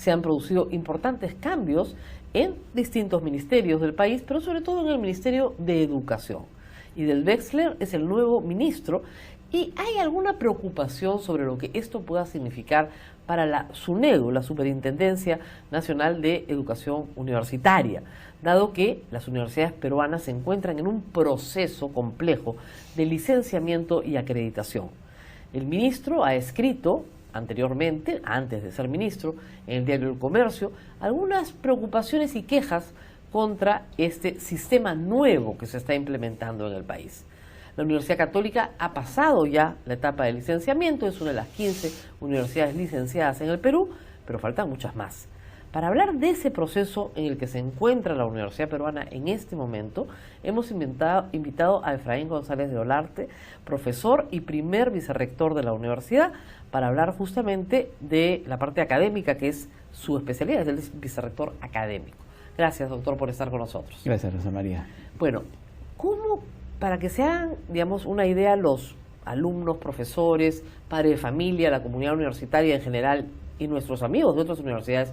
se han producido importantes cambios en distintos ministerios del país, pero sobre todo en el Ministerio de Educación. Y Del Wexler es el nuevo ministro, y hay alguna preocupación sobre lo que esto pueda significar para la SUNEDU, la Superintendencia Nacional de Educación Universitaria, dado que las universidades peruanas se encuentran en un proceso complejo de licenciamiento y acreditación. El ministro ha escrito anteriormente, antes de ser ministro, en el diario El Comercio, algunas preocupaciones y quejas contra este sistema nuevo que se está implementando en el país. La Universidad Católica ha pasado ya la etapa de licenciamiento, es una de las 15 universidades licenciadas en el Perú, pero faltan muchas más. Para hablar de ese proceso en el que se encuentra la Universidad Peruana en este momento, hemos invitado a Efraín González de Olarte, profesor y primer vicerrector de la universidad, para hablar justamente de la parte académica, que es su especialidad, es el vicerrector académico. Gracias, doctor, por estar con nosotros. Gracias, Rosa María. Bueno, ¿cómo, para que se hagan, digamos, una idea los alumnos, profesores, padres de familia, la comunidad universitaria en general y nuestros amigos de otras universidades,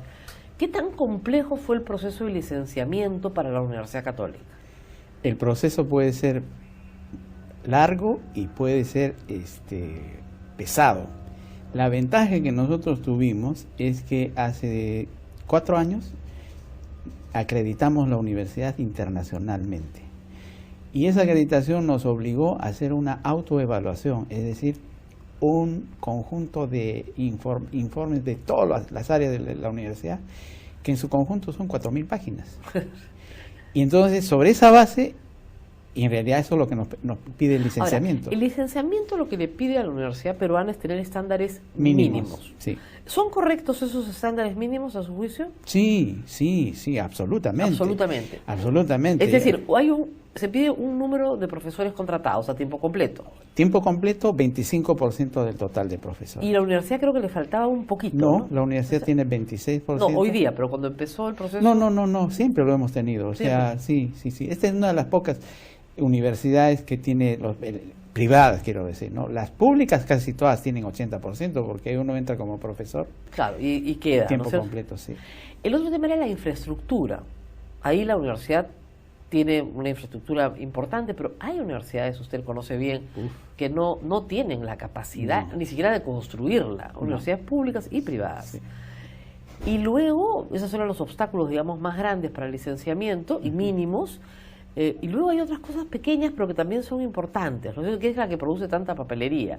qué tan complejo fue el proceso de licenciamiento para la Universidad Católica? El proceso puede ser largo y puede ser pesado. La ventaja que nosotros tuvimos es que hace 4 años acreditamos la universidad internacionalmente. Y esa acreditación nos obligó a hacer una autoevaluación, es decir, un conjunto de informes de todas las áreas de la universidad, que en su conjunto son 4.000 páginas. Y entonces, sobre esa base, y en realidad eso es lo que nos pide el licenciamiento. Ahora, el licenciamiento lo que le pide a la Universidad Peruana es tener estándares mínimos. Sí. ¿Son correctos esos estándares mínimos a su juicio? Sí, absolutamente. Absolutamente. Absolutamente. Es decir, se pide un número de profesores contratados a tiempo completo. Tiempo completo, 25% del total de profesores. Y la universidad creo que le faltaba un poquito. No, la universidad tiene 26%. No, hoy día, pero cuando empezó el proceso... No, siempre lo hemos tenido. O sea, sí. Esta es una de las pocas universidades que tiene, privadas quiero decir, ¿no? Las públicas casi todas tienen 80%, porque uno entra como profesor. Claro, y queda. Tiempo completo, sí. El otro tema era la infraestructura. Ahí la universidad tiene una infraestructura importante, pero hay universidades, usted conoce bien, que no tienen la capacidad ni siquiera de construirla, universidades públicas y privadas. Sí. Y luego, esos son los obstáculos, digamos, más grandes para el licenciamiento y mínimos, y luego hay otras cosas pequeñas, pero que también son importantes, ¿no? ¿Qué es la que produce tanta papelería?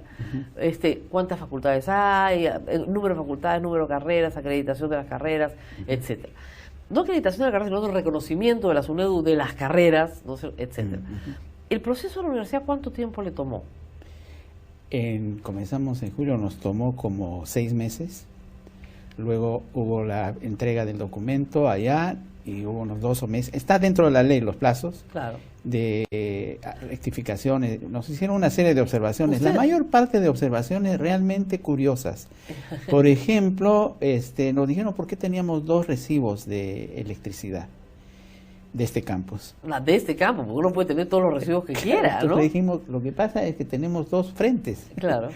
¿Cuántas facultades hay? Número de facultades, número de carreras, acreditación de las carreras, etcétera. No acreditación de las carreras, sino reconocimiento de la SUNEDU de las carreras, ¿no? Etcétera. ¿El proceso de la universidad cuánto tiempo le tomó? Comenzamos en julio, nos tomó como 6 meses. Luego hubo la entrega del documento allá y hubo unos 2 meses. Está dentro de la ley los plazos de rectificaciones. Nos hicieron una serie de observaciones. La mayor parte de observaciones realmente curiosas. Por ejemplo, nos dijeron por qué teníamos 2 recibos de electricidad de este campus. De este campus, porque uno puede tener todos los recibos que quiera, ¿no? Entonces dijimos, lo que pasa es que tenemos 2 frentes. Claro.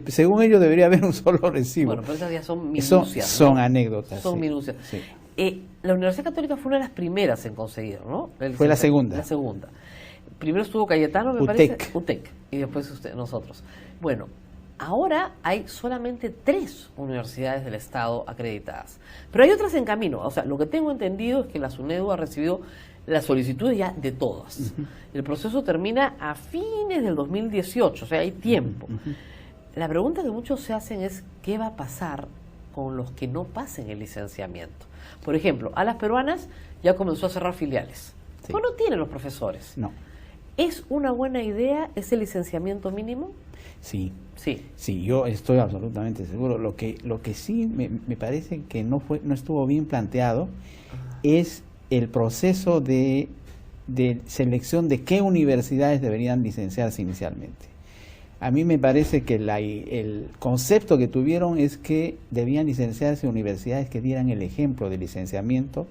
Según ellos debería haber un solo recibo. Bueno, pero esas ya son minucias. Son anécdotas. Son minucias. Sí. La Universidad Católica fue una de las primeras en conseguir, ¿no? Fue la segunda. La segunda. Primero estuvo Cayetano, me parece. UTEC. Y después nosotros. Bueno, ahora hay solamente 3 universidades del Estado acreditadas. Pero hay otras en camino. O sea, lo que tengo entendido es que la SUNEDU ha recibido las solicitudes ya de todas. El proceso termina a fines del 2018, o sea, hay tiempo. La pregunta que muchos se hacen es, ¿qué va a pasar con los que no pasen el licenciamiento? Por ejemplo, a las peruanas ya comenzó a cerrar filiales. Sí. Pues no tienen los profesores. No. ¿Es una buena idea ese licenciamiento mínimo? Sí, yo estoy absolutamente seguro. Lo que sí me parece que no estuvo bien planteado es el proceso de selección de qué universidades deberían licenciarse inicialmente. A mí me parece que el concepto que tuvieron es que debían licenciarse universidades que dieran el ejemplo de licenciamiento,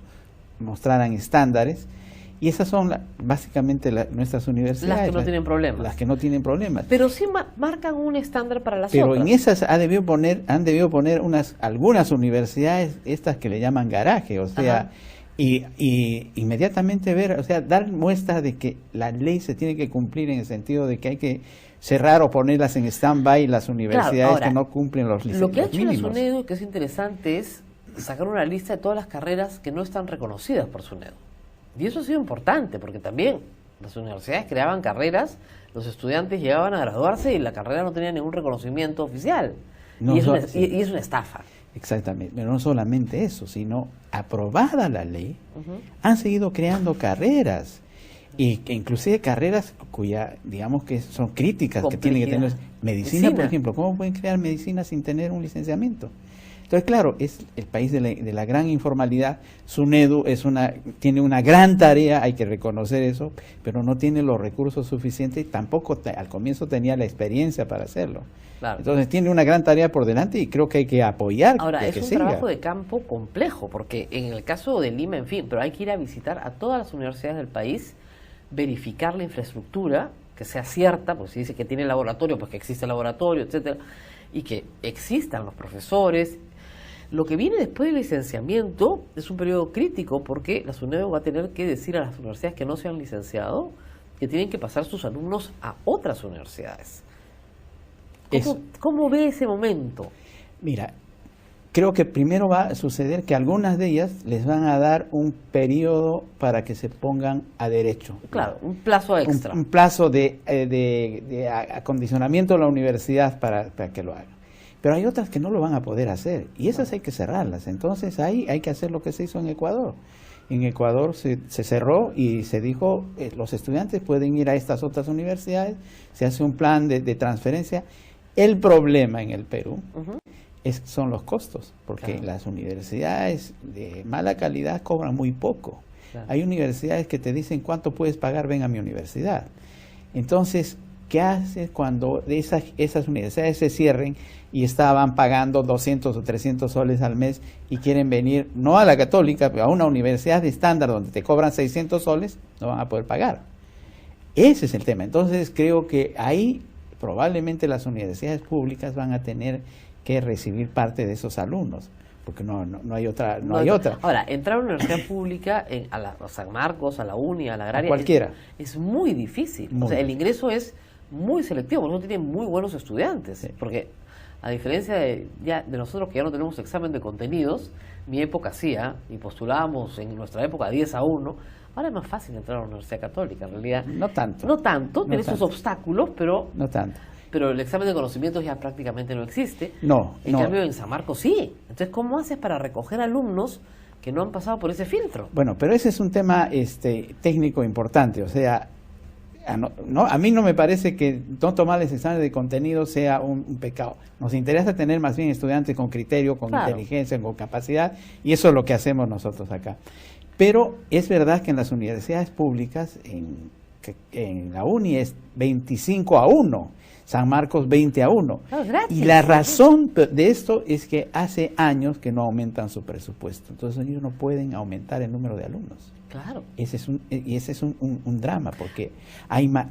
mostraran estándares, Y esas son básicamente nuestras universidades. Las que no tienen problemas. Las que no tienen problemas. Pero sí marcan un estándar para las Pero otras. en esas han debido poner algunas universidades, estas que le llaman garaje, o sea, y inmediatamente ver, o sea, dar muestra de que la ley se tiene que cumplir en el sentido de que hay que cerrar o ponerlas en stand-by las universidades ahora, que no cumplen los mínimos. Lo que ha hecho la SUNEDU, que es interesante, es sacar una lista de todas las carreras que no están reconocidas por SUNEDU. Y eso ha sido importante, porque también las universidades creaban carreras, los estudiantes llegaban a graduarse y la carrera no tenía ningún reconocimiento oficial. Y es una estafa. Exactamente, pero no solamente eso, sino aprobada la ley, han seguido creando carreras, y que inclusive carreras cuya, digamos que son críticas, que tienen que tener medicina, por ejemplo. ¿Cómo pueden crear medicina sin tener un licenciamiento? Entonces, claro, es el país de la gran informalidad. SUNEDU tiene una gran tarea, hay que reconocer eso, pero no tiene los recursos suficientes y tampoco al comienzo tenía la experiencia para hacerlo. Claro. Entonces tiene una gran tarea por delante y creo que hay que apoyar. Ahora, es un trabajo de campo complejo, porque en el caso de Lima, en fin, pero hay que ir a visitar a todas las universidades del país, verificar la infraestructura, que sea cierta, pues si dice que tiene laboratorio, pues que existe laboratorio, etcétera, y que existan los profesores. Lo que viene después del licenciamiento es un periodo crítico, porque la SUNEDU va a tener que decir a las universidades que no se han licenciado que tienen que pasar sus alumnos a otras universidades. ¿Cómo ve ese momento? Mira, creo que primero va a suceder que algunas de ellas les van a dar un periodo para que se pongan a derecho. Claro, un plazo extra. Un plazo de acondicionamiento de la universidad para que lo hagan. Pero hay otras que no lo van a poder hacer y esas hay que cerrarlas. Entonces ahí hay que hacer lo que se hizo en Ecuador. En Ecuador se cerró y se dijo, los estudiantes pueden ir a estas otras universidades, se hace un plan de transferencia. El problema en el Perú son los costos, porque las universidades de mala calidad cobran muy poco. Claro. Hay universidades que te dicen cuánto puedes pagar, ven a mi universidad. Entonces, ¿qué haces cuando esas universidades se cierren y estaban pagando 200 o 300 soles al mes y quieren venir, no a la católica, pero a una universidad de estándar donde te cobran 600 soles, no van a poder pagar? Ese es el tema. Entonces, creo que ahí probablemente las universidades públicas van a tener que recibir parte de esos alumnos, porque no hay otra. Ahora, entrar a una universidad pública, a San Marcos, a la UNI, a la Agraria, cualquiera, es muy difícil. O sea, el ingreso es muy selectivo, porque no tienen muy buenos estudiantes. Sí. Porque, a diferencia de nosotros que ya no tenemos examen de contenidos, mi época hacía, y postulábamos en nuestra época 10-1, ahora es más fácil entrar a la Universidad Católica, en realidad. No tanto. Tiene sus obstáculos, pero... No tanto. Pero el examen de conocimientos ya prácticamente no existe. En cambio, en San Marcos sí. Entonces, ¿cómo haces para recoger alumnos que no han pasado por ese filtro? Bueno, pero ese es un tema técnico importante. O sea, a mí no me parece que no tomar los exámenes de contenido sea un pecado. Nos interesa tener más bien estudiantes con criterio, con inteligencia, con capacidad, y eso es lo que hacemos nosotros acá. Pero es verdad que en las universidades públicas, en la UNI es 25-1, San Marcos 20-1. Y la razón de esto es que hace años que no aumentan su presupuesto. Entonces ellos no pueden aumentar el número de alumnos. Claro. Ese es un drama, porque hay una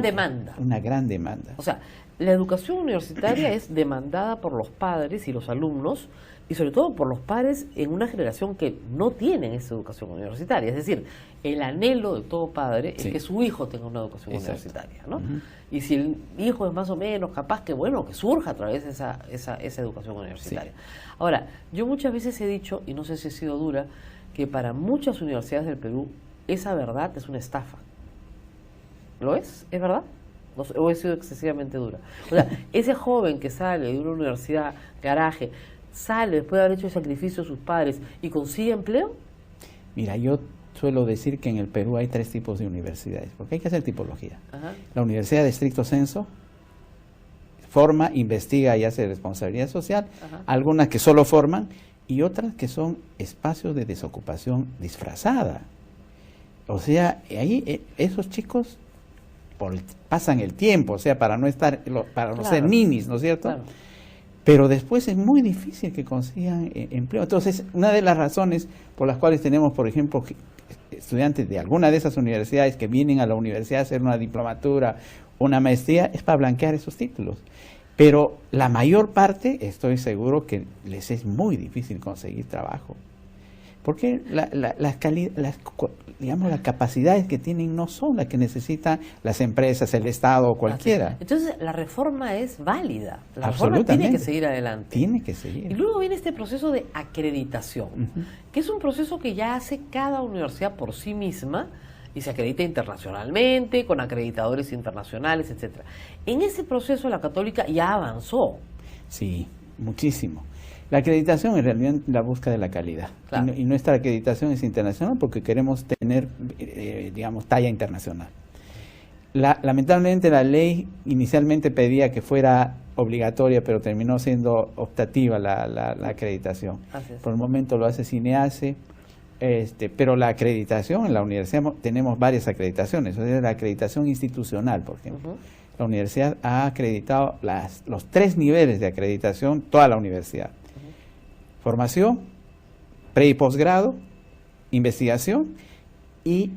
demanda. Una gran demanda. O sea, la educación universitaria es demandada por los padres y los alumnos, y sobre todo por los padres en una generación que no tienen esa educación universitaria. Es decir, el anhelo de todo padre es que su hijo tenga una educación universitaria, ¿no? Y si el hijo es más o menos capaz, que surja a través de esa educación universitaria. Ahora, yo muchas veces he dicho, y no sé si he sido dura, que para muchas universidades del Perú esa verdad es una estafa. ¿Lo es? ¿Es verdad? ¿O he sido excesivamente dura? O sea, ese joven que sale de una universidad, garaje, sale después de haber hecho el sacrificio de sus padres y consigue empleo. Mira, yo suelo decir que en el Perú hay 3 tipos de universidades, porque hay que hacer tipología. La universidad de estricto senso forma, investiga y hace responsabilidad social, algunas que solo forman y otras que son espacios de desocupación disfrazada. O sea, ahí esos chicos pasan el tiempo, o sea, para no ser ninis, ¿no es cierto? Claro. Pero después es muy difícil que consigan empleo. Entonces, una de las razones por las cuales tenemos, por ejemplo, estudiantes de alguna de esas universidades que vienen a la universidad a hacer una diplomatura, una maestría, es para blanquear esos títulos. Pero la mayor parte, estoy seguro que les es muy difícil conseguir trabajo. Porque las capacidades que tienen no son las que necesitan las empresas, el Estado o cualquiera. Entonces, la reforma es válida. La reforma tiene que seguir adelante. Tiene que seguir. Y luego viene este proceso de acreditación, que es un proceso que ya hace cada universidad por sí misma y se acredita internacionalmente, con acreditadores internacionales, etcétera. En ese proceso la Católica ya avanzó. Sí, muchísimo. La acreditación en realidad la busca de la calidad. Claro. Y nuestra acreditación es internacional porque queremos tener, digamos, talla internacional. Lamentablemente la ley inicialmente pedía que fuera obligatoria, pero terminó siendo optativa la acreditación. Por el momento lo hace CINEACE, pero la acreditación en la universidad tenemos varias acreditaciones. O sea, la acreditación institucional, por ejemplo. La universidad ha acreditado los 3 niveles de acreditación, toda la universidad. Formación, pre y posgrado, investigación y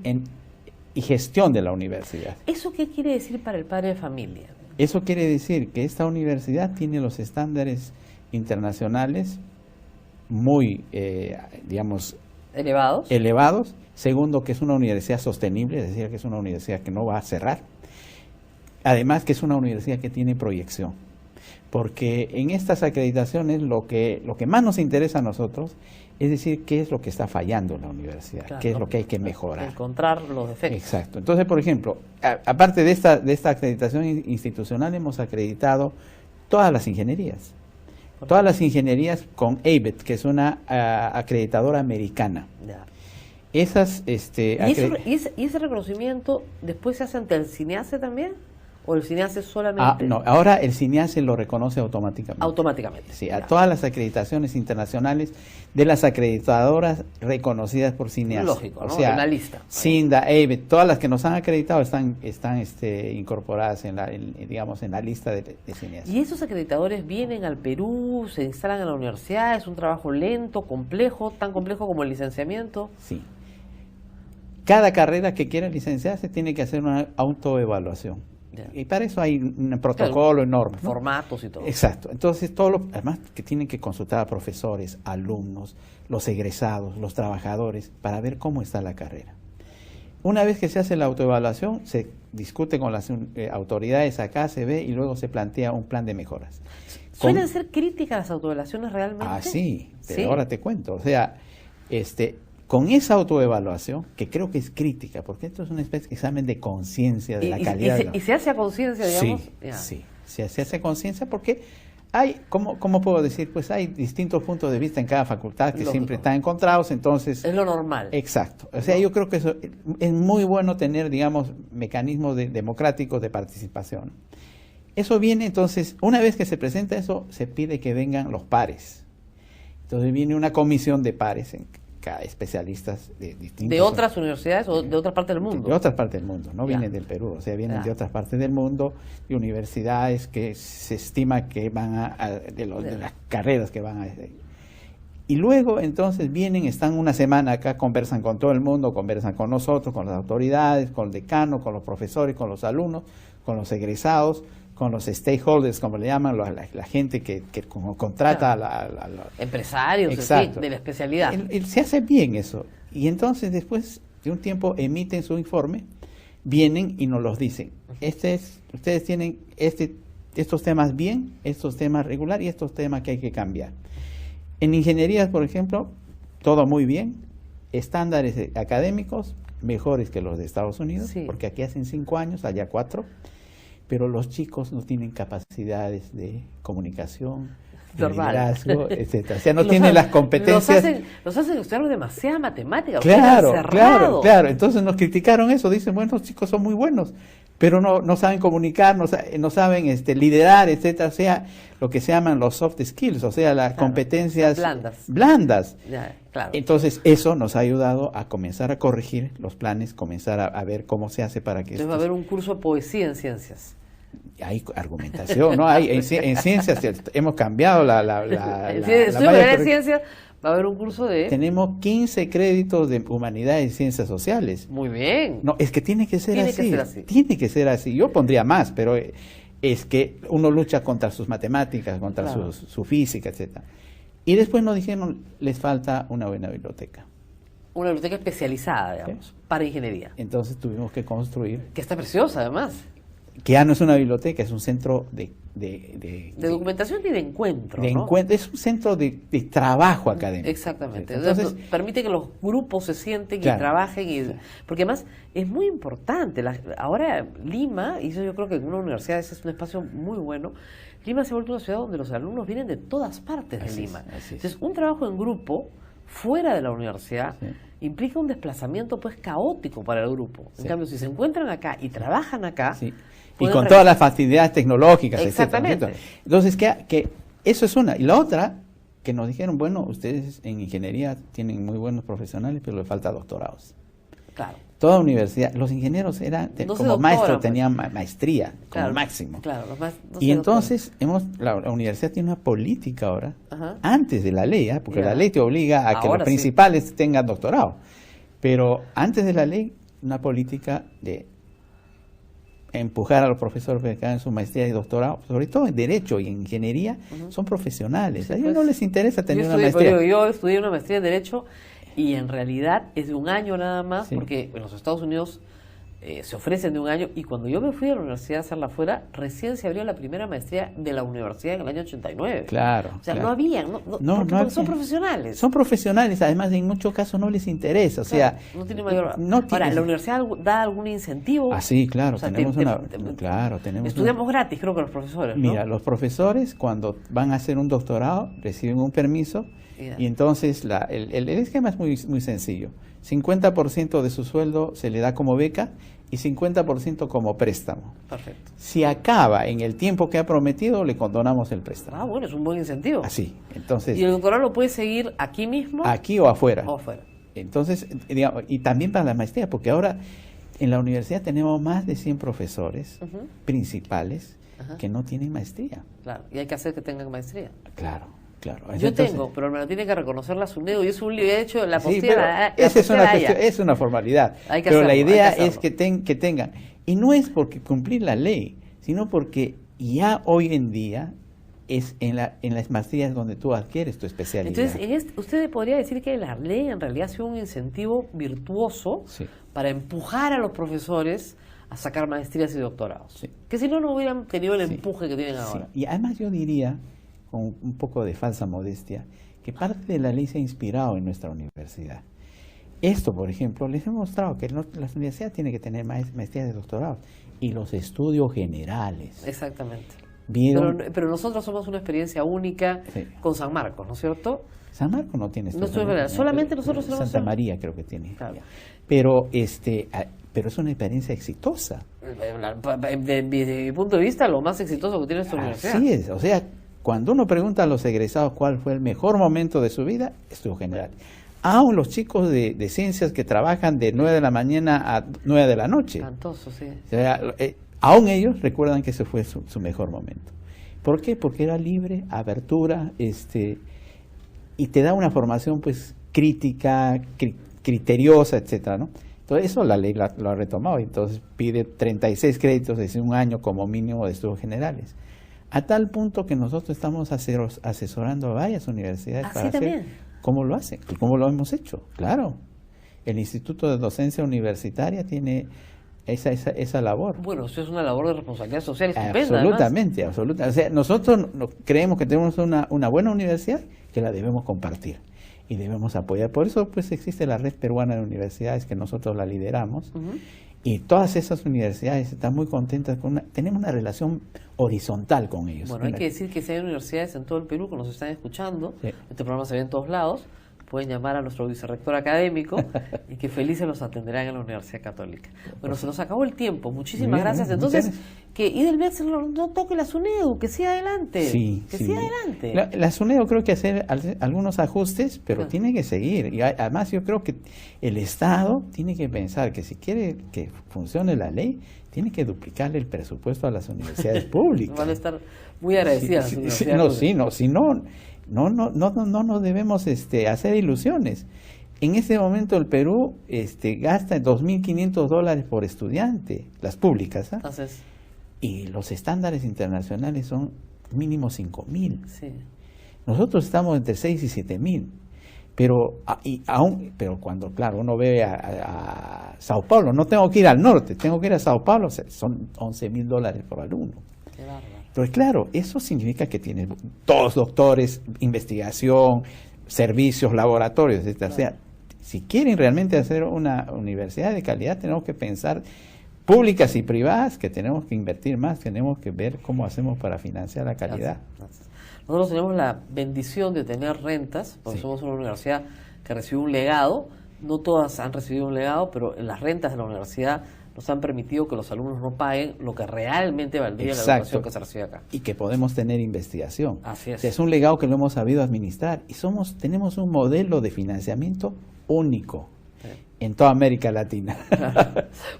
gestión de la universidad. ¿Eso qué quiere decir para el padre de familia? Eso quiere decir que esta universidad tiene los estándares internacionales muy, digamos, elevados. Segundo, que es una universidad sostenible, es decir, que es una universidad que no va a cerrar. Además, que es una universidad que tiene proyección. Porque en estas acreditaciones lo que más nos interesa a nosotros es decir qué es lo que está fallando en la universidad, claro, qué es lo que hay que mejorar. Encontrar los defectos. Exacto. Entonces, por ejemplo, aparte de esta acreditación institucional, hemos acreditado todas las ingenierías. Todas las ingenierías con ABET, que es una acreditadora americana. Ya. Esas, ¿Y ese reconocimiento después se hace ante el CINEACE también? ¿O el CINEACE solamente? No, ahora el CINEACE lo reconoce automáticamente. Automáticamente. Sí, a todas las acreditaciones internacionales de las acreditadoras reconocidas por CINEACE. Lógico, ¿no? O sea, en la lista. CINDA, ABET, todas las que nos han acreditado están incorporadas en la lista de CINEACE. ¿Y esos acreditadores vienen al Perú, se instalan en la universidad? ¿Es un trabajo lento, complejo, tan complejo como el licenciamiento? Sí. Cada carrera que quiera licenciarse tiene que hacer una autoevaluación. Y para eso hay un protocolo enorme, ¿no? Formatos y todo. Exacto. Entonces, además que tienen que consultar a profesores, alumnos, los egresados, los trabajadores, para ver cómo está la carrera. Una vez que se hace la autoevaluación, se discute con las autoridades acá, se ve y luego se plantea un plan de mejoras. ¿Suelen ser críticas las autoevaluaciones realmente? Sí, pero ahora te cuento. O sea, con esa autoevaluación, que creo que es crítica, porque esto es una especie de examen de conciencia de la calidad. ¿Y se hace a conciencia, digamos? Sí, se hace a conciencia porque hay, ¿cómo puedo decir? Pues hay distintos puntos de vista en cada facultad que siempre están encontrados, entonces... Es lo normal. Exacto. O sea, yo creo que eso es muy bueno tener, digamos, mecanismos democráticos de participación. Eso viene, entonces, una vez que se presenta eso, se pide que vengan los pares. Entonces viene una comisión de pares especialistas de distintos... ¿De otras universidades o de otras partes del mundo? De otras partes del mundo, no vienen del Perú, o sea, vienen de otras partes del mundo, de universidades que se estima que van de las carreras que van a... Y luego, entonces, están una semana acá, conversan con todo el mundo, conversan con nosotros, con las autoridades, con el decano, con los profesores, con los alumnos, con los egresados, con los stakeholders, como le llaman, la gente que contrata a la empresarios, exacto, de la especialidad. Se hace bien eso. Y entonces, después de un tiempo, emiten su informe, vienen y nos los dicen. Ustedes tienen estos temas bien, estos temas regular y estos temas que hay que cambiar. En ingenierías, por ejemplo, todo muy bien, estándares académicos mejores que los de Estados Unidos, porque aquí hacen 5 años, allá 4. Pero los chicos no tienen capacidades de comunicación, de liderazgo, etcétera. O sea, no tienen las competencias. Los hacen estudiar demasiada matemática. Claro. Entonces nos criticaron eso. Dicen, bueno, los chicos son muy buenos, pero no saben comunicar, no saben liderar, etcétera. O sea, lo que se llaman los soft skills, o sea, las competencias blandas. Ya, claro. Entonces, eso nos ha ayudado a comenzar a corregir los planes, comenzar a ver cómo se hace para que... Entonces va a haber un curso de poesía en ciencias. Hay argumentación, ¿no? En ciencias hemos cambiado la de ciencias Va a haber un curso de... Tenemos 15 créditos de humanidades y ciencias sociales. Muy bien. No, es que tiene que ser Tiene así. que ser así. Tiene que ser así. Yo pondría más, pero es que uno lucha contra sus matemáticas, contra Claro. su física, etcétera. Y después nos dijeron, les falta una buena biblioteca. Una biblioteca especializada, digamos, para ingeniería. Entonces tuvimos que construir, Que está preciosa, además. que ya no es una biblioteca, es un centro de Documentación y de encuentro, ¿no? encuentro, es un centro de trabajo académico. Exactamente. Entonces, Permite que los grupos se sienten claro, y trabajen. sí. Porque además es muy importante. Ahora Lima, y eso yo creo que en una universidad ese es un espacio muy bueno, Lima se ha vuelto una ciudad donde los alumnos vienen de todas partes de Así es, Lima. así es. Entonces, un trabajo en grupo fuera de la universidad Sí. implica un desplazamiento pues caótico para el grupo. En Sí. cambio, si se encuentran acá y trabajan acá, Sí. Y pueden con todas las facilidades tecnológicas, Exactamente. etcétera. Entonces, que eso es una. Y la otra, que nos dijeron, bueno, ustedes en ingeniería tienen muy buenos profesionales, pero les falta doctorados. Claro. Toda universidad, los ingenieros eran, No se como doctoran, maestros, pues. tenían maestría, Claro, como máximo. Claro, los más, no Y se entonces, la universidad tiene una política ahora, Ajá. antes de la ley, porque Ya. la ley te obliga a que Ahora los sí. principales tengan doctorado. Pero antes de la ley, una política de empujar a los profesores que hagan su maestría y doctorado, sobre todo en Derecho y en Ingeniería, son profesionales. Sí, A ellos pues, no les interesa tener yo una estudié, maestría. yo estudié una maestría en Derecho y en realidad es de un año nada más, Sí. porque en los Estados Unidos se ofrecen de un año, y cuando yo me fui a la universidad a hacerla afuera, recién se abrió la primera maestría de la universidad en el año 89. Claro. O sea, claro. no habían, porque son había. profesionales. Son profesionales, además en muchos casos no les interesa, o sea, Claro, no tiene mayor... no Ahora, tiene- ¿la universidad da algún incentivo? Ah, sí, claro, O sea, tenemos tenemos estudiamos gratis, creo que los profesores, ¿no? Mira, los profesores cuando van a hacer un doctorado reciben un permiso Ya. y entonces el esquema es muy, muy sencillo. 50% de su sueldo se le da como beca y 50% como préstamo. Perfecto. Si acaba en el tiempo que ha prometido, le condonamos el préstamo. Ah, bueno, es un buen incentivo. Así, entonces, ¿Y el doctorado lo puede seguir aquí mismo aquí o afuera. o afuera? Entonces, digamos, y también para la maestría, porque ahora en la universidad tenemos más de 100 profesores Ujú. principales Ajá. que no tienen maestría. Claro, y hay que hacer que tengan maestría. Claro, claro. Yo Entonces, tengo, pero me lo tiene que reconocer la SUNEDU y es un libro, de hecho, la sí, postilla, pero la esa es una postilla cuestión, allá. es una formalidad. Hay que Pero la hacerlo, idea hay que es que, que tengan, y no es porque cumplir la ley, sino porque ya hoy en día es en las maestrías donde tú adquieres tu especialidad. Entonces, usted podría decir que la ley en realidad ha sido un incentivo virtuoso Sí. para empujar a los profesores a sacar maestrías y doctorados. Sí. Que si no, no hubieran tenido el Sí. empuje que tienen Sí. ahora. Y además yo diría, con un poco de falsa modestia, que parte de la ley se ha inspirado en nuestra universidad. Esto, por ejemplo, les he mostrado que las universidades tienen que tener maestrías de doctorado y los estudios generales. Exactamente. ¿Vieron? Pero nosotros somos una experiencia única Sí. con San Marcos, ¿no es cierto? San Marcos no tiene No estudios estudios generales, solamente nosotros tenemos Santa eso. María creo que tiene. Claro. Pero pero es una experiencia exitosa. De mi punto de vista, lo más exitoso que tiene esta universidad. Así es, o sea, cuando uno pregunta a los egresados cuál fue el mejor momento de su vida, estudio general. Aún los chicos de ciencias que trabajan de 9 de la mañana a 9 de la noche, Cantoso, sí. o sea, aún ellos recuerdan que ese fue su mejor momento. ¿Por qué? Porque era libre, abertura, y te da una formación pues crítica, criteriosa, etcétera, ¿no? Entonces eso la ley lo ha retomado, y entonces pide 36 créditos de un año como mínimo de estudios generales. A tal punto que nosotros estamos asesorando a varias universidades ¿Ah, para sí, hacer también? cómo lo hacen, cómo lo hemos hecho, claro. El Instituto de Docencia Universitaria tiene esa labor. Bueno, eso es una labor de responsabilidad social estupenda. Absolutamente, absolutamente. O sea, nosotros creemos que tenemos una buena universidad que la debemos compartir y debemos apoyar. Por eso pues existe la Red Peruana de Universidades, que nosotros la lideramos, Ujú. y todas esas universidades están muy contentas tenemos una relación horizontal con ellos. Bueno, hay que decir que si hay universidades en todo el Perú que nos están escuchando, Sí. este programa se ve en todos lados, pueden llamar a nuestro vicerrector académico y que felices los atenderán en la Universidad Católica. Bueno, se nos acabó el tiempo. Muchísimas Muy bien, gracias. muchas Entonces, gracias. que Idelberg no toque la SUNEDU, que siga adelante. Sí, que sí. siga adelante. La SUNEDU creo que hacer algunos ajustes, pero Claro. tiene que seguir. Y además yo creo que el Estado tiene que pensar que si quiere que funcione la ley, tiene que duplicarle el presupuesto a las universidades públicas. Van a estar muy agradecidas. las universidades públicas. Si no, No nos debemos hacer ilusiones. En este momento el Perú gasta $2.500 por estudiante, las públicas, ¿ah? Entonces, Y los estándares internacionales son mínimo 5.000. sí. Nosotros estamos entre 6 y 7.000. Pero cuando, claro, uno ve a Sao Paulo, no tengo que ir al norte, tengo que ir a Sao Paulo, son $11.000 por alumno. Qué bárbaro. Pero claro, eso significa que tienes todos doctores, investigación, servicios, laboratorios, etc. Claro. O sea, si quieren realmente hacer una universidad de calidad, tenemos que pensar públicas y privadas, que tenemos que invertir más, tenemos que ver cómo hacemos para financiar la calidad. Gracias. Nosotros tenemos la bendición de tener rentas, porque Sí. somos una universidad que recibió un legado. No todas han recibido un legado, pero las rentas de la universidad nos han permitido que los alumnos no paguen lo que realmente valdría la Exacto. educación que se recibe acá. Y que podemos tener investigación. Así es. O sea, es un legado que lo hemos sabido administrar y tenemos un modelo de financiamiento único Sí. en toda América Latina.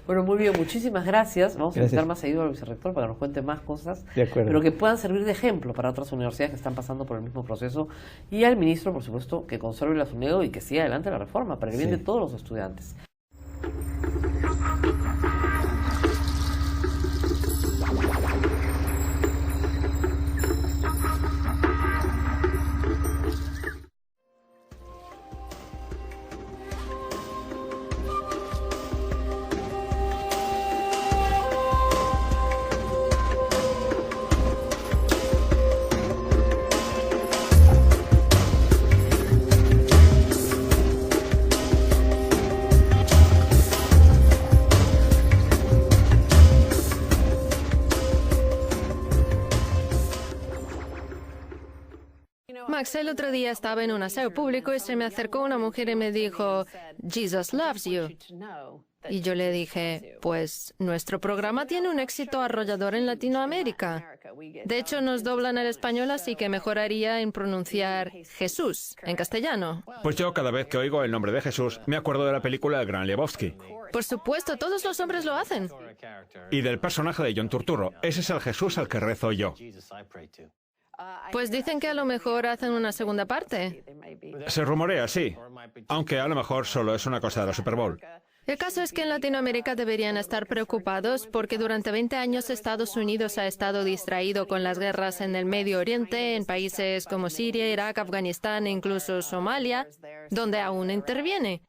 Bueno, muy bien, muchísimas gracias. Vamos a Gracias. invitar más seguido al vicerrector para que nos cuente más cosas, De acuerdo. pero que puedan servir de ejemplo para otras universidades que están pasando por el mismo proceso. Y al ministro, por supuesto, que conserve la SUNEDU y que siga adelante la reforma para el bien Sí. de todos los estudiantes. Max, el otro día estaba en un aseo público y se me acercó una mujer y me dijo, Jesus loves you. Y yo le dije, pues nuestro programa tiene un éxito arrollador en Latinoamérica. De hecho, nos doblan al español, así que mejoraría en pronunciar Jesús en castellano. Pues yo cada vez que oigo el nombre de Jesús me acuerdo de la película El Gran Lebowski Por supuesto, todos los hombres lo hacen. y del personaje de John Turturro. Ese es el Jesús al que rezo yo. Pues dicen que a lo mejor hacen una segunda parte. Se rumorea, sí, aunque a lo mejor solo es una cosa de la Super Bowl. El caso es que en Latinoamérica deberían estar preocupados porque durante 20 años Estados Unidos ha estado distraído con las guerras en el Medio Oriente, en países como Siria, Irak, Afganistán e incluso Somalia, donde aún interviene.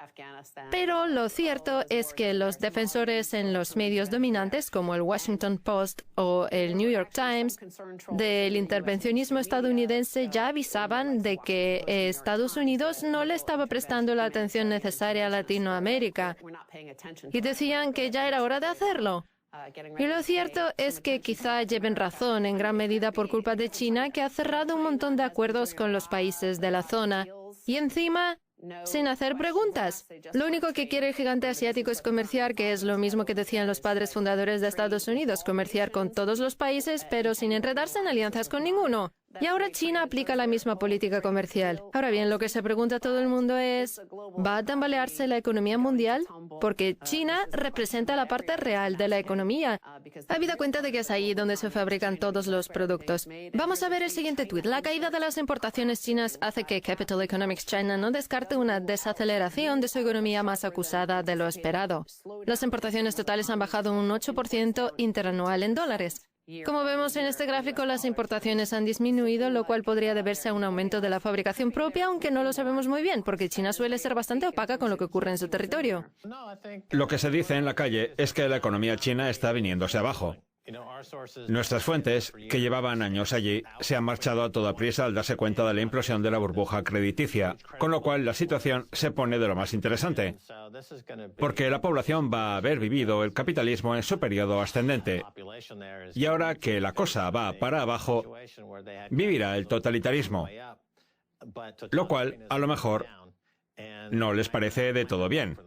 Pero lo cierto es que los defensores en los medios dominantes, como el Washington Post o el New York Times, del intervencionismo estadounidense ya avisaban de que Estados Unidos no le estaba prestando la atención necesaria a Latinoamérica. Y decían que ya era hora de hacerlo. Y lo cierto es que quizá lleven razón en gran medida por culpa de China, que ha cerrado un montón de acuerdos con los países de la zona. Y encima, sin hacer preguntas. Lo único que quiere el gigante asiático es comerciar, que es lo mismo que decían los padres fundadores de Estados Unidos, comerciar con todos los países, pero sin enredarse en alianzas con ninguno. Y ahora China aplica la misma política comercial. Ahora bien, lo que se pregunta todo el mundo es, ¿va a tambalearse la economía mundial? Porque China representa la parte real de la economía. Habida cuenta de que es ahí donde se fabrican todos los productos. Vamos a ver el siguiente tuit. La caída de las importaciones chinas hace que Capital Economics China no descarte una desaceleración de su economía más acusada de lo esperado. Las importaciones totales han bajado un 8% interanual en dólares. Como vemos en este gráfico, las importaciones han disminuido, lo cual podría deberse a un aumento de la fabricación propia, aunque no lo sabemos muy bien, porque China suele ser bastante opaca con lo que ocurre en su territorio. Lo que se dice en la calle es que la economía china está viniéndose abajo. Nuestras fuentes, que llevaban años allí, se han marchado a toda prisa al darse cuenta de la implosión de la burbuja crediticia, con lo cual la situación se pone de lo más interesante, porque la población va a haber vivido el capitalismo en su periodo ascendente, y ahora que la cosa va para abajo, vivirá el totalitarismo, lo cual, a lo mejor, no les parece de todo bien.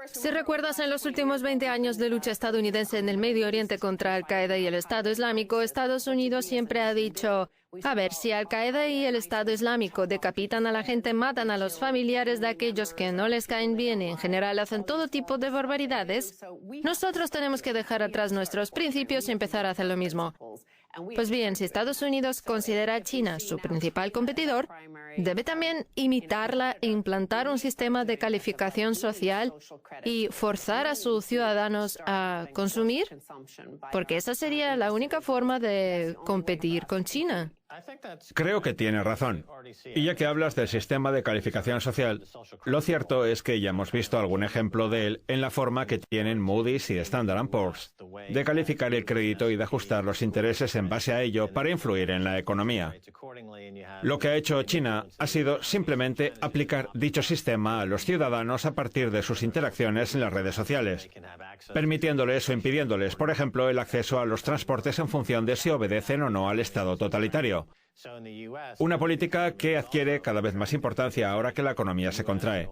Si recuerdas, en los últimos 20 años de lucha estadounidense en el Medio Oriente contra Al-Qaeda y el Estado Islámico, Estados Unidos siempre ha dicho, a ver, si Al-Qaeda y el Estado Islámico decapitan a la gente, matan a los familiares de aquellos que no les caen bien y en general hacen todo tipo de barbaridades, nosotros tenemos que dejar atrás nuestros principios y empezar a hacer lo mismo. Pues bien, si Estados Unidos considera a China su principal competidor, debe también imitarla e implantar un sistema de calificación social y forzar a sus ciudadanos a consumir, porque esa sería la única forma de competir con China. Creo que tiene razón. Y ya que hablas del sistema de calificación social, lo cierto es que ya hemos visto algún ejemplo de él en la forma que tienen Moody's y Standard & Poor's de calificar el crédito y de ajustar los intereses en base a ello para influir en la economía. Lo que ha hecho China ha sido simplemente aplicar dicho sistema a los ciudadanos a partir de sus interacciones en las redes sociales, permitiéndoles o impidiéndoles, por ejemplo, el acceso a los transportes en función de si obedecen o no al Estado totalitario. Una política que adquiere cada vez más importancia ahora que la economía se contrae.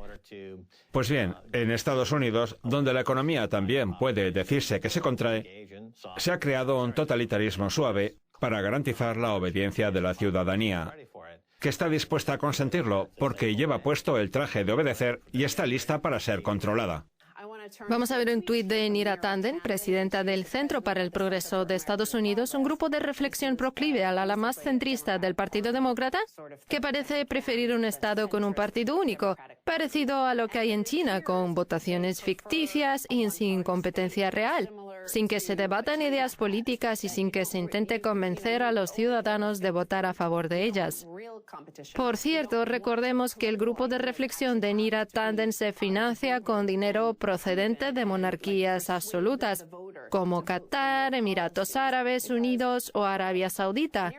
Pues bien, en Estados Unidos, donde la economía también puede decirse que se contrae, se ha creado un totalitarismo suave para garantizar la obediencia de la ciudadanía, que está dispuesta a consentirlo porque lleva puesto el traje de obedecer y está lista para ser controlada. Vamos a ver un tuit de Neera Tanden, presidenta del Centro para el Progreso de Estados Unidos, un grupo de reflexión proclive al ala más centrista del Partido Demócrata, que parece preferir un Estado con un partido único, parecido a lo que hay en China, con votaciones ficticias y sin competencia real, sin que se debatan ideas políticas y sin que se intente convencer a los ciudadanos de votar a favor de ellas. Por cierto, recordemos que el grupo de reflexión de Neera Tanden se financia con dinero procedente de monarquías absolutas, como Qatar, Emiratos Árabes Unidos o Arabia Saudita,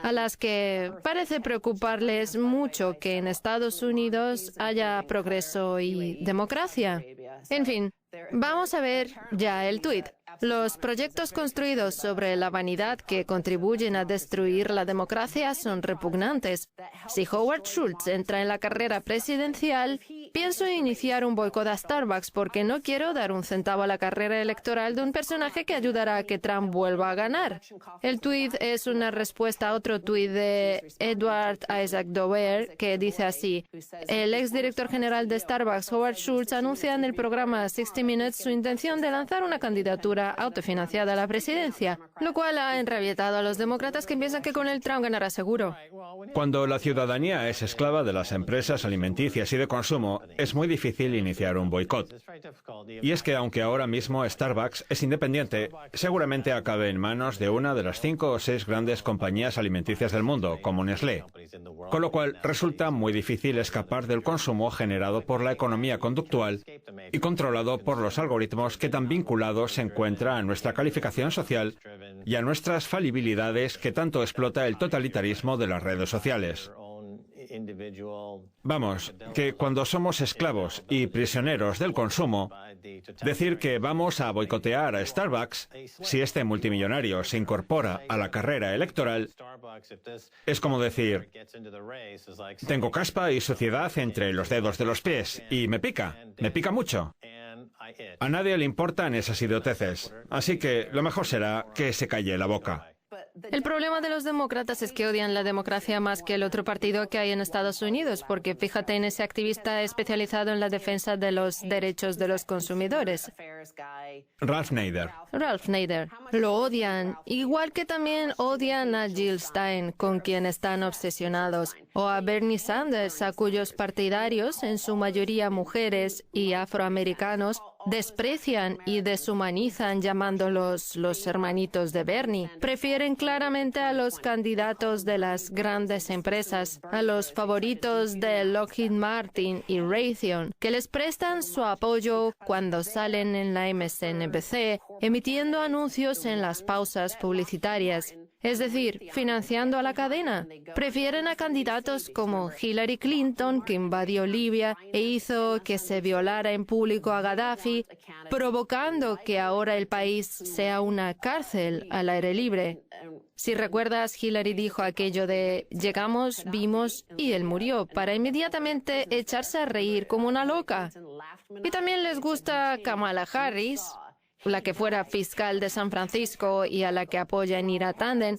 a las que parece preocuparles mucho que en Estados Unidos haya progreso y democracia. En fin, vamos a ver ya el tuit. Los proyectos construidos sobre la vanidad que contribuyen a destruir la democracia son repugnantes. Si Howard Schultz entra en la carrera presidencial, pienso iniciar un boicot a Starbucks porque no quiero dar un centavo a la carrera electoral de un personaje que ayudará a que Trump vuelva a ganar. El tuit es una respuesta a otro tuit de Edward Isaac Dover que dice así: el exdirector general de Starbucks, Howard Schultz, anuncia en el programa 60 Minutes su intención de lanzar una candidatura autofinanciada a la presidencia, lo cual ha enrabietado a los demócratas que piensan que con el Trump ganará seguro. Cuando la ciudadanía es esclava de las empresas alimenticias y de consumo, es muy difícil iniciar un boicot. Y es que aunque ahora mismo Starbucks es independiente, seguramente acabe en manos de una de las 5 o 6 grandes compañías alimenticias del mundo, como Nestlé. Con lo cual resulta muy difícil escapar del consumo generado por la economía conductual y controlado por los algoritmos que tan vinculados se encuentran a nuestra calificación social y a nuestras falibilidades que tanto explota el totalitarismo de las redes sociales. Vamos, que cuando somos esclavos y prisioneros del consumo, decir que vamos a boicotear a Starbucks si este multimillonario se incorpora a la carrera electoral es como decir: tengo caspa y suciedad entre los dedos de los pies y me pica mucho. A nadie le importan esas idioteces, así que lo mejor será que se calle la boca. El problema de los demócratas es que odian la democracia más que el otro partido que hay en Estados Unidos, porque fíjate en ese activista especializado en la defensa de los derechos de los consumidores. Ralph Nader. Ralph Nader. Lo odian, igual que también odian a Jill Stein, con quien están obsesionados, o a Bernie Sanders, a cuyos partidarios, en su mayoría mujeres y afroamericanos, desprecian y deshumanizan llamándolos los hermanitos de Bernie. Prefieren claramente a los candidatos de las grandes empresas, a los favoritos de Lockheed Martin y Raytheon, que les prestan su apoyo cuando salen en la MSNBC, emitiendo anuncios en las pausas publicitarias. Es decir, financiando a la cadena. Prefieren a candidatos como Hillary Clinton, que invadió Libia e hizo que se violara en público a Gaddafi, provocando que ahora el país sea una cárcel al aire libre. Si recuerdas, Hillary dijo aquello de llegamos, vimos y él murió, para inmediatamente echarse a reír como una loca. Y también les gusta Kamala Harris, la que fuera fiscal de San Francisco y a la que apoya Neera Tanden,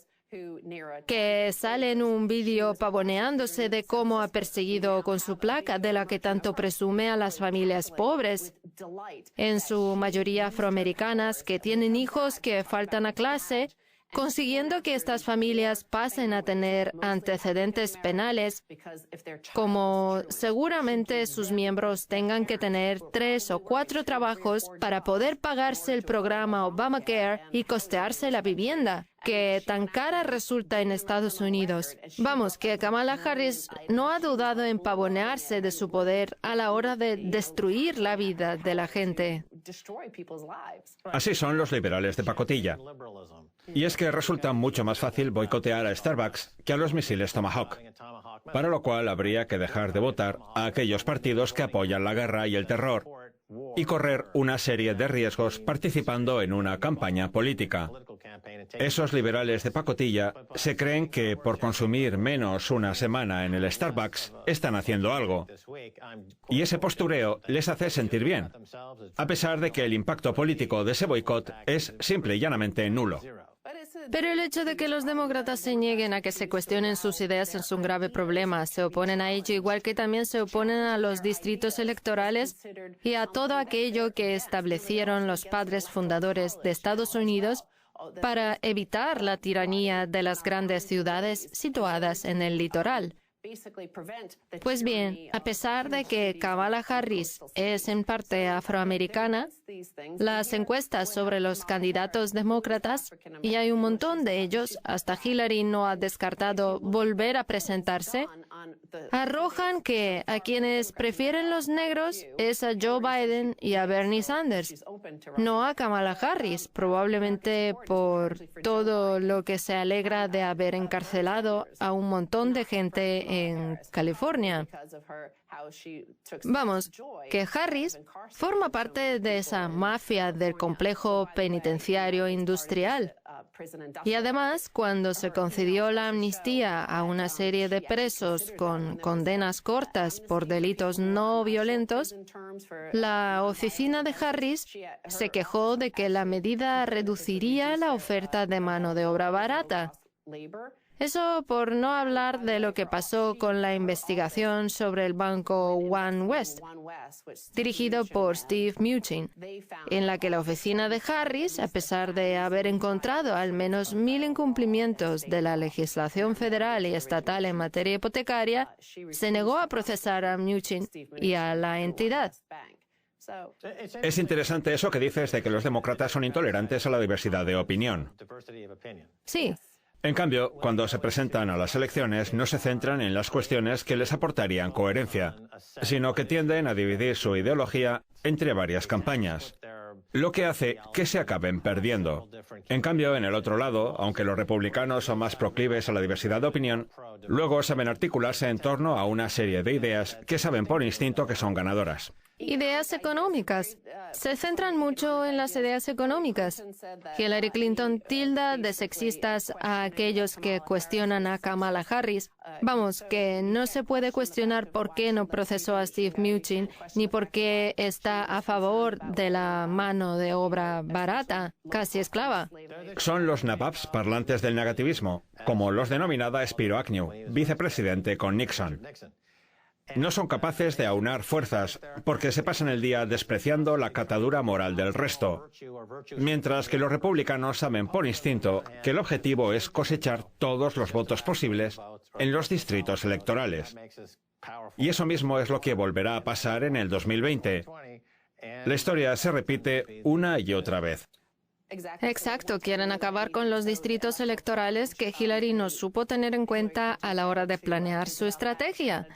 que sale en un vídeo pavoneándose de cómo ha perseguido con su placa, de la que tanto presume, a las familias pobres, en su mayoría afroamericanas, que tienen hijos que faltan a clase consiguiendo que estas familias pasen a tener antecedentes penales, como seguramente sus miembros tengan que tener 3 o 4 trabajos para poder pagarse el programa Obamacare y costearse la vivienda, que tan cara resulta en Estados Unidos. Vamos, que Kamala Harris no ha dudado en pavonearse de su poder a la hora de destruir la vida de la gente. Así son los liberales de pacotilla. Y es que resulta mucho más fácil boicotear a Starbucks que a los misiles Tomahawk, para lo cual habría que dejar de votar a aquellos partidos que apoyan la guerra y el terror y correr una serie de riesgos participando en una campaña política. Esos liberales de pacotilla se creen que por consumir menos una semana en el Starbucks están haciendo algo. Y ese postureo les hace sentir bien, a pesar de que el impacto político de ese boicot es simple y llanamente nulo. Pero el hecho de que los demócratas se nieguen a que se cuestionen sus ideas es un grave problema. Se oponen a ello igual que también se oponen a los distritos electorales y a todo aquello que establecieron los padres fundadores de Estados Unidos para evitar la tiranía de las grandes ciudades situadas en el litoral. Pues bien, a pesar de que Kamala Harris es en parte afroamericana, las encuestas sobre los candidatos demócratas, y hay un montón de ellos, hasta Hillary no ha descartado volver a presentarse, arrojan que a quienes prefieren los negros es a Joe Biden y a Bernie Sanders, no a Kamala Harris, probablemente por todo lo que se alegra de haber encarcelado a un montón de gente en California. Vamos, que Harris forma parte de esa mafia del complejo penitenciario industrial. Y además, cuando se concedió la amnistía a una serie de presos con condenas cortas por delitos no violentos, la oficina de Harris se quejó de que la medida reduciría la oferta de mano de obra barata. Eso por no hablar de lo que pasó con la investigación sobre el banco OneWest, dirigido por Steve Mnuchin, en la que la oficina de Harris, a pesar de haber encontrado al menos 1.000 incumplimientos de la legislación federal y estatal en materia hipotecaria, se negó a procesar a Mnuchin y a la entidad. Es interesante eso que dices de que los demócratas son intolerantes a la diversidad de opinión. Sí. En cambio, cuando se presentan a las elecciones, no se centran en las cuestiones que les aportarían coherencia, sino que tienden a dividir su ideología entre varias campañas, lo que hace que se acaben perdiendo. En cambio, en el otro lado, aunque los republicanos son más proclives a la diversidad de opinión, luego saben articularse en torno a una serie de ideas que saben por instinto que son ganadoras. Ideas económicas. Se centran mucho en las ideas económicas. Hillary Clinton tilda de sexistas a aquellos que cuestionan a Kamala Harris. Vamos, que no se puede cuestionar por qué no procesó a Steve Mnuchin ni por qué está a favor de la mano de obra barata, casi esclava. Son los nababs parlantes del negativismo, como los denominaba Spiro Agnew, vicepresidente con Nixon. No son capaces de aunar fuerzas porque se pasan el día despreciando la catadura moral del resto, mientras que los republicanos saben por instinto que el objetivo es cosechar todos los votos posibles en los distritos electorales. Y eso mismo es lo que volverá a pasar en el 2020. La historia se repite una y otra vez. Exacto, quieren acabar con los distritos electorales que Hillary no supo tener en cuenta a la hora de planear su estrategia.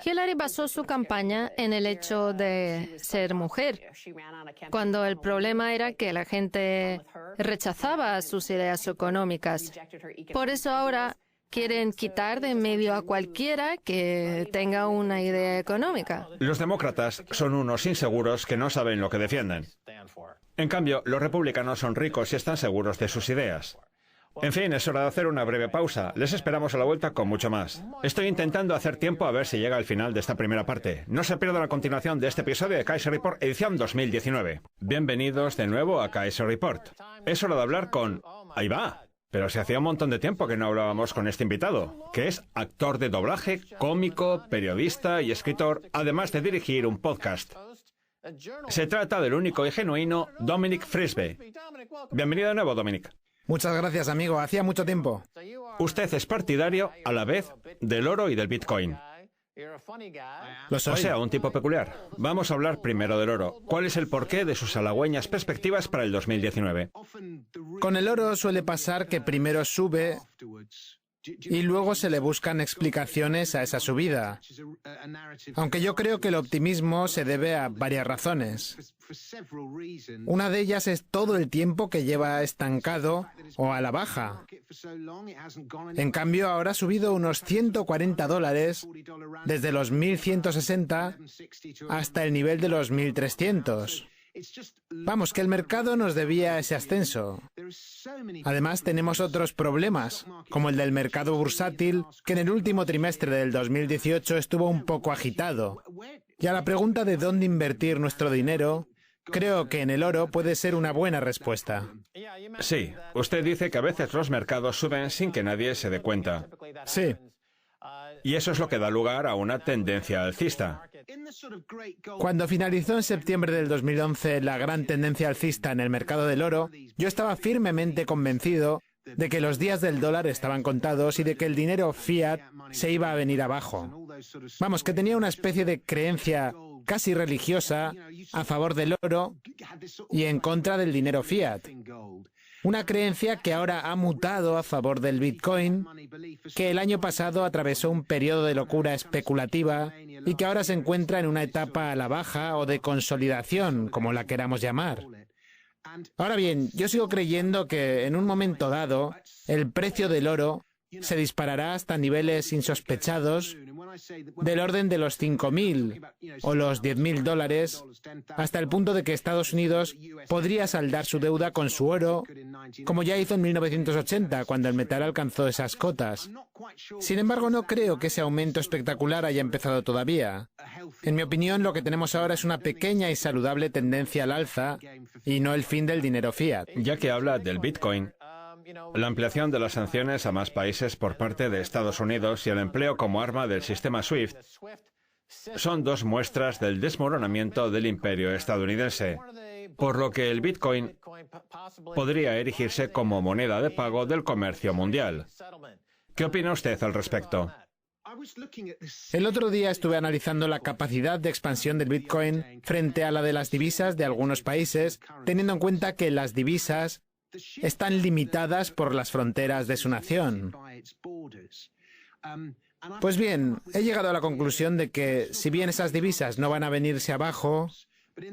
Hillary basó su campaña en el hecho de ser mujer, cuando el problema era que la gente rechazaba sus ideas económicas. Por eso ahora quieren quitar de en medio a cualquiera que tenga una idea económica. Los demócratas son unos inseguros que no saben lo que defienden. En cambio, los republicanos son ricos y están seguros de sus ideas. En fin, es hora de hacer una breve pausa. Les esperamos a la vuelta con mucho más. Estoy intentando hacer tiempo a ver si llega al final de esta primera parte. No se pierdan la continuación de este episodio de Kaiser Report, edición 2019. Bienvenidos de nuevo a Kaiser Report. Es hora de hablar con... ¡Ahí va! Pero se hacía un montón de tiempo que no hablábamos con este invitado, que es actor de doblaje, cómico, periodista y escritor, además de dirigir un podcast. Se trata del único y genuino Dominic Frisby. Bienvenido de nuevo, Dominic. Muchas gracias, amigo. Hacía mucho tiempo. Usted es partidario, a la vez, del oro y del Bitcoin. Lo soy. O sea, un tipo peculiar. Vamos a hablar primero del oro. ¿Cuál es el porqué de sus halagüeñas perspectivas para el 2019? Con el oro suele pasar que primero sube y luego se le buscan explicaciones a esa subida. Aunque yo creo que el optimismo se debe a varias razones. Una de ellas es todo el tiempo que lleva estancado o a la baja. En cambio, ahora ha subido unos $140 desde los 1.160 hasta el nivel de los 1.300. Vamos, que el mercado nos debía ese ascenso. Además, tenemos otros problemas, como el del mercado bursátil, que en el último trimestre del 2018 estuvo un poco agitado. Y a la pregunta de dónde invertir nuestro dinero, creo que en el oro puede ser una buena respuesta. Sí, usted dice que a veces los mercados suben sin que nadie se dé cuenta. Sí. Y eso es lo que da lugar a una tendencia alcista. Cuando finalizó en septiembre del 2011 la gran tendencia alcista en el mercado del oro, yo estaba firmemente convencido de que los días del dólar estaban contados y de que el dinero fiat se iba a venir abajo. Vamos, que tenía una especie de creencia casi religiosa a favor del oro y en contra del dinero fiat. Una creencia que ahora ha mutado a favor del Bitcoin, que el año pasado atravesó un periodo de locura especulativa y que ahora se encuentra en una etapa a la baja o de consolidación, como la queramos llamar. Ahora bien, yo sigo creyendo que en un momento dado el precio del oro se disparará hasta niveles insospechados del orden de los 5.000 o los 10.000 dólares, hasta el punto de que Estados Unidos podría saldar su deuda con su oro, como ya hizo en 1980, cuando el metal alcanzó esas cotas. Sin embargo, no creo que ese aumento espectacular haya empezado todavía. En mi opinión, lo que tenemos ahora es una pequeña y saludable tendencia al alza y no el fin del dinero fiat. Ya que habla del Bitcoin, la ampliación de las sanciones a más países por parte de Estados Unidos y el empleo como arma del sistema SWIFT son dos muestras del desmoronamiento del imperio estadounidense, por lo que el Bitcoin podría erigirse como moneda de pago del comercio mundial. ¿Qué opina usted al respecto? El otro día estuve analizando la capacidad de expansión del Bitcoin frente a la de las divisas de algunos países, teniendo en cuenta que las divisas están limitadas por las fronteras de su nación. Pues bien, he llegado a la conclusión de que, si bien esas divisas no van a venirse abajo,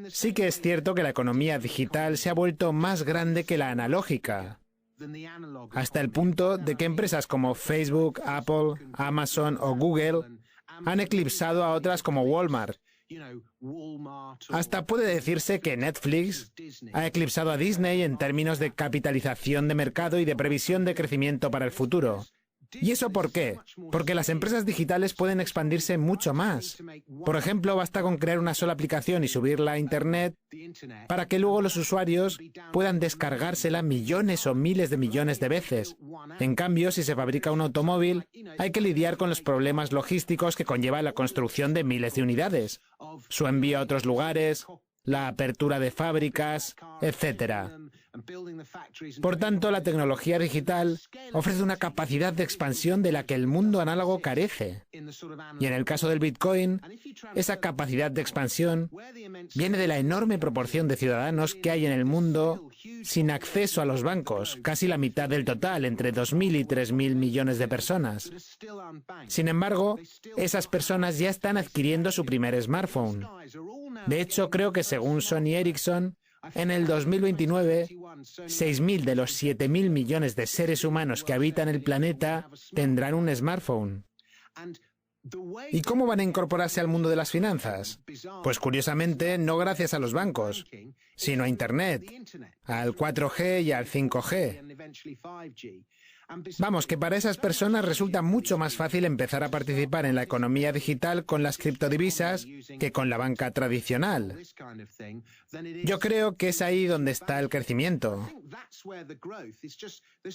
sí que es cierto que la economía digital se ha vuelto más grande que la analógica, hasta el punto de que empresas como Facebook, Apple, Amazon o Google han eclipsado a otras como Walmart. Hasta puede decirse que Netflix ha eclipsado a Disney en términos de capitalización de mercado y de previsión de crecimiento para el futuro. ¿Y eso por qué? Porque las empresas digitales pueden expandirse mucho más. Por ejemplo, basta con crear una sola aplicación y subirla a Internet para que luego los usuarios puedan descargársela millones o miles de millones de veces. En cambio, si se fabrica un automóvil, hay que lidiar con los problemas logísticos que conlleva la construcción de miles de unidades, su envío a otros lugares, la apertura de fábricas, etc. Por tanto, la tecnología digital ofrece una capacidad de expansión de la que el mundo análogo carece. Y en el caso del Bitcoin, esa capacidad de expansión viene de la enorme proporción de ciudadanos que hay en el mundo sin acceso a los bancos, casi la mitad del total, entre 2.000 y 3.000 millones de personas. Sin embargo, esas personas ya están adquiriendo su primer smartphone. De hecho, creo que según Sony Ericsson, en el 2029, 6.000 de los 7.000 millones de seres humanos que habitan el planeta tendrán un smartphone. ¿Y cómo van a incorporarse al mundo de las finanzas? Pues curiosamente, no gracias a los bancos, sino a Internet, al 4G y al 5G. Vamos, que para esas personas resulta mucho más fácil empezar a participar en la economía digital con las criptodivisas que con la banca tradicional. Yo creo que es ahí donde está el crecimiento.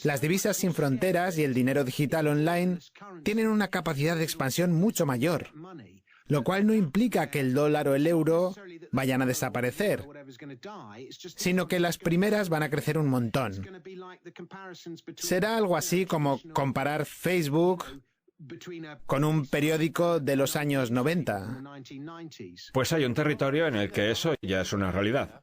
Las divisas sin fronteras y el dinero digital online tienen una capacidad de expansión mucho mayor. lo cual no implica que el dólar o el euro vayan a desaparecer, sino que las primeras van a crecer un montón. Será algo así como comparar Facebook con un periódico de los años 90. Pues hay un territorio en el que eso ya es una realidad.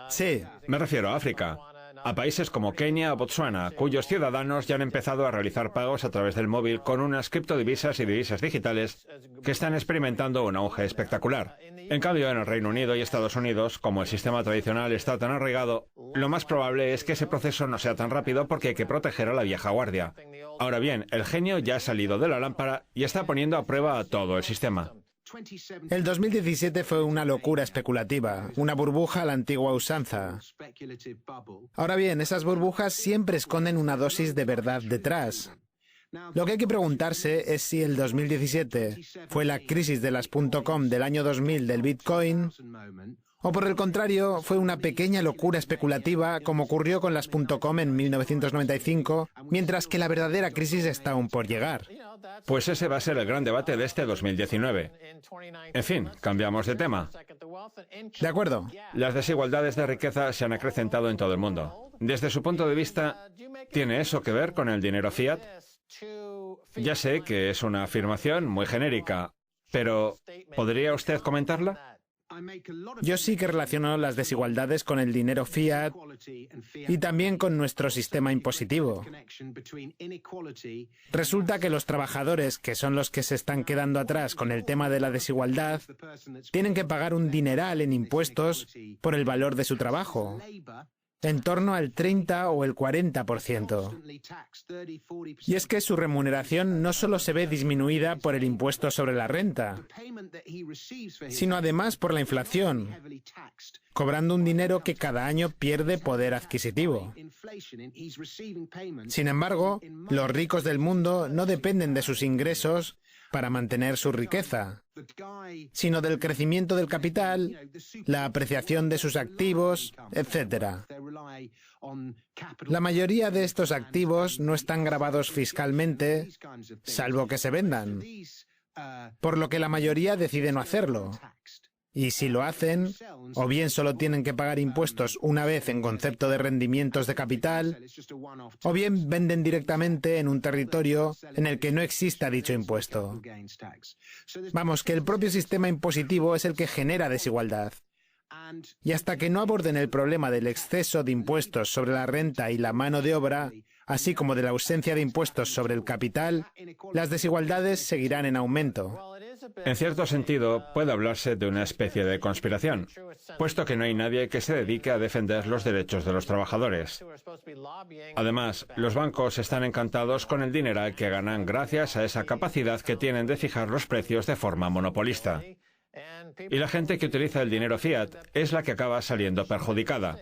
Sí. Me refiero a África, a países como Kenia o Botsuana, cuyos ciudadanos ya han empezado a realizar pagos a través del móvil con unas criptodivisas y divisas digitales que están experimentando un auge espectacular. En cambio, en el Reino Unido y Estados Unidos, como el sistema tradicional está tan arraigado, lo más probable es que ese proceso no sea tan rápido porque hay que proteger a la vieja guardia. Ahora bien, el genio ya ha salido de la lámpara y está poniendo a prueba a todo el sistema. El 2017 fue una locura especulativa, una burbuja a la antigua usanza. Ahora bien, esas burbujas siempre esconden una dosis de verdad detrás. Lo que hay que preguntarse es si el 2017 fue la crisis de las .com del año 2000 del Bitcoin, o por el contrario, fue una pequeña locura especulativa como ocurrió con las .com en 1995, mientras que la verdadera crisis está aún por llegar. Pues ese va a ser el gran debate de este 2019. En fin, cambiamos de tema. De acuerdo. Las desigualdades de riqueza se han acrecentado en todo el mundo. Desde su punto de vista, ¿tiene eso que ver con el dinero fiat? Ya sé que es una afirmación muy genérica, pero ¿podría usted comentarla? Yo sí que relaciono las desigualdades con el dinero fiat y también con nuestro sistema impositivo. Resulta que los trabajadores, que son los que se están quedando atrás con el tema de la desigualdad, tienen que pagar un dineral en impuestos por el valor de su trabajo, en torno al 30 o el 40%. Y es que su remuneración no solo se ve disminuida por el impuesto sobre la renta, sino además por la inflación, cobrando un dinero que cada año pierde poder adquisitivo. Sin embargo, los ricos del mundo no dependen de sus ingresos para mantener su riqueza, sino del crecimiento del capital, la apreciación de sus activos, etc. La mayoría de estos activos no están gravados fiscalmente, salvo que se vendan, por lo que la mayoría decide no hacerlo. Y si lo hacen, o bien solo tienen que pagar impuestos una vez en concepto de rendimientos de capital, o bien venden directamente en un territorio en el que no exista dicho impuesto. Vamos, que el propio sistema impositivo es el que genera desigualdad. Y hasta que no aborden el problema del exceso de impuestos sobre la renta y la mano de obra, así como de la ausencia de impuestos sobre el capital, las desigualdades seguirán en aumento. En cierto sentido, puede hablarse de una especie de conspiración, puesto que no hay nadie que se dedique a defender los derechos de los trabajadores. Además, los bancos están encantados con el dineral que ganan gracias a esa capacidad que tienen de fijar los precios de forma monopolista. Y la gente que utiliza el dinero fiat es la que acaba saliendo perjudicada.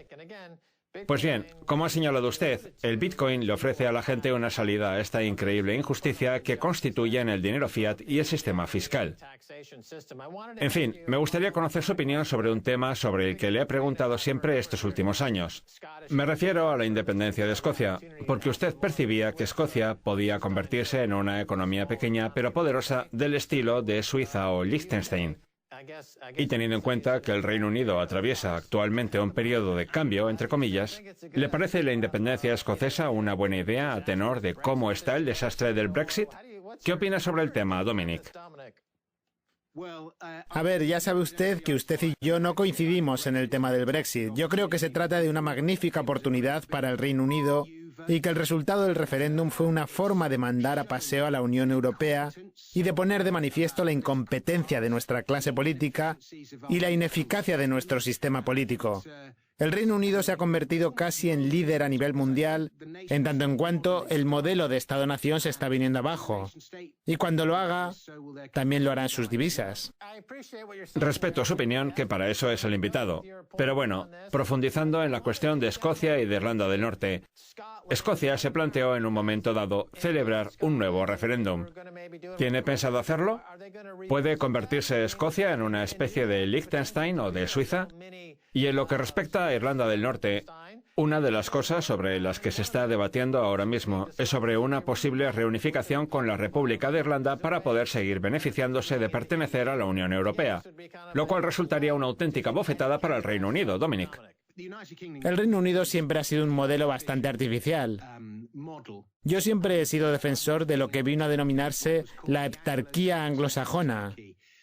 Pues bien, como ha señalado usted, el Bitcoin le ofrece a la gente una salida a esta increíble injusticia que constituyen el dinero fiat y el sistema fiscal. En fin, me gustaría conocer su opinión sobre un tema sobre el que le he preguntado siempre estos últimos años. Me refiero a la independencia de Escocia, porque usted percibía que Escocia podía convertirse en una economía pequeña pero poderosa del estilo de Suiza o Liechtenstein. Y teniendo en cuenta que el Reino Unido atraviesa actualmente un periodo de cambio, entre comillas, ¿le parece la independencia escocesa una buena idea a tenor de cómo está el desastre del Brexit? ¿Qué opina sobre el tema, Dominic? A ver, ya sabe usted que usted y yo no coincidimos en el tema del Brexit. Yo creo que se trata de una magnífica oportunidad para el Reino Unido y que el resultado del referéndum fue una forma de mandar a paseo a la Unión Europea y de poner de manifiesto la incompetencia de nuestra clase política y la ineficacia de nuestro sistema político. El Reino Unido se ha convertido casi en líder a nivel mundial, en tanto en cuanto el modelo de Estado-nación se está viniendo abajo. Y cuando lo haga, también lo harán sus divisas. Respeto su opinión, que para eso es el invitado. Pero bueno, profundizando en la cuestión de Escocia y de Irlanda del Norte, Escocia se planteó en un momento dado celebrar un nuevo referéndum. ¿Tiene pensado hacerlo? ¿Puede convertirse Escocia en una especie de Liechtenstein o de Suiza? Y en lo que respecta a Irlanda del Norte, Una de las cosas sobre las que se está debatiendo ahora mismo es sobre una posible reunificación con la República de Irlanda para poder seguir beneficiándose de pertenecer a la Unión Europea, lo cual resultaría una auténtica bofetada para el Reino Unido, Dominic. El Reino Unido siempre ha sido un modelo bastante artificial. Yo siempre he sido defensor de lo que vino a denominarse la heptarquía anglosajona,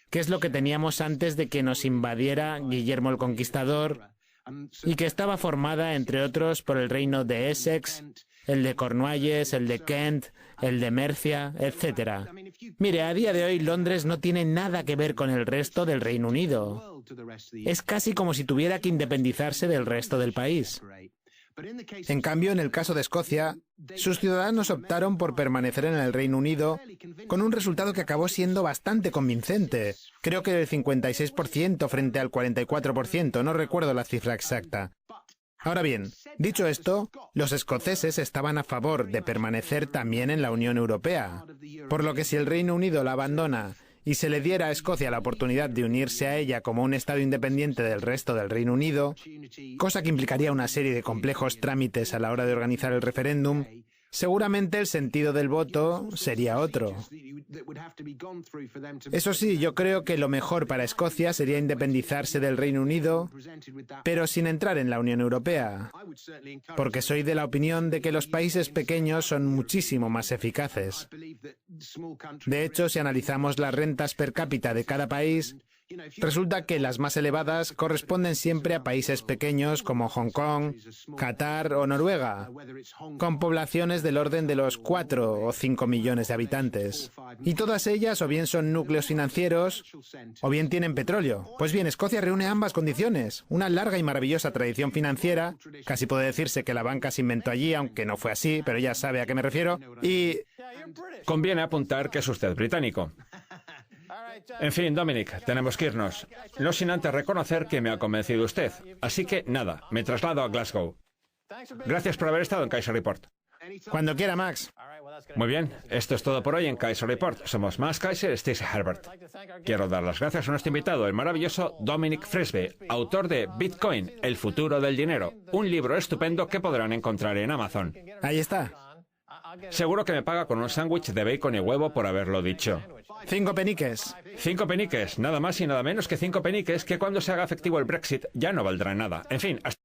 que es lo que teníamos antes de que nos invadiera Guillermo el Conquistador, y que estaba formada, entre otros, por el reino de Essex, el de Cornualles, el de Kent, el de Mercia, etc. Mire, a día de hoy Londres no tiene nada que ver con el resto del Reino Unido. Es casi como si tuviera que independizarse del resto del país. En cambio, en el caso de Escocia, sus ciudadanos optaron por permanecer en el Reino Unido con un resultado que acabó siendo bastante convincente. Creo que el 56% frente al 44%, no recuerdo la cifra exacta. Ahora bien, dicho esto, los escoceses estaban a favor de permanecer también en la Unión Europea, por lo que si el Reino Unido la abandona y se le diera a Escocia la oportunidad de unirse a ella como un Estado independiente del resto del Reino Unido, cosa que implicaría una serie de complejos trámites a la hora de organizar el referéndum, seguramente el sentido del voto sería otro. Eso sí, yo creo que lo mejor para Escocia sería independizarse del Reino Unido, pero sin entrar en la Unión Europea, porque soy de la opinión de que los países pequeños son muchísimo más eficaces. De hecho, si analizamos las rentas per cápita de cada país, resulta que las más elevadas corresponden siempre a países pequeños como Hong Kong, Qatar o Noruega, con poblaciones del orden de los 4 o 5 millones de habitantes. Y todas ellas o bien son núcleos financieros o bien tienen petróleo. Pues bien, Escocia reúne ambas condiciones. Una larga y maravillosa tradición financiera, casi puede decirse que la banca se inventó allí, aunque no fue así, pero ya sabe a qué me refiero, y... Conviene apuntar que es usted británico. En fin, Dominic, tenemos que irnos. No sin antes reconocer que me ha convencido usted. Así que, nada, me traslado a Glasgow. Gracias por haber estado en Kaiser Report. Cuando quiera, Max. Muy bien, esto es todo por hoy en Kaiser Report. Somos Max Kaiser y Stacey Herbert. Quiero dar las gracias a nuestro invitado, el maravilloso Dominic Frisby, autor de Bitcoin, el futuro del dinero, un libro estupendo que podrán encontrar en Amazon. Ahí está. Seguro que me paga con un sándwich de bacon y huevo por haberlo dicho. 5 peniques. 5 peniques, nada más y nada menos que 5 peniques que cuando se haga efectivo el Brexit ya no valdrán nada. En fin, hasta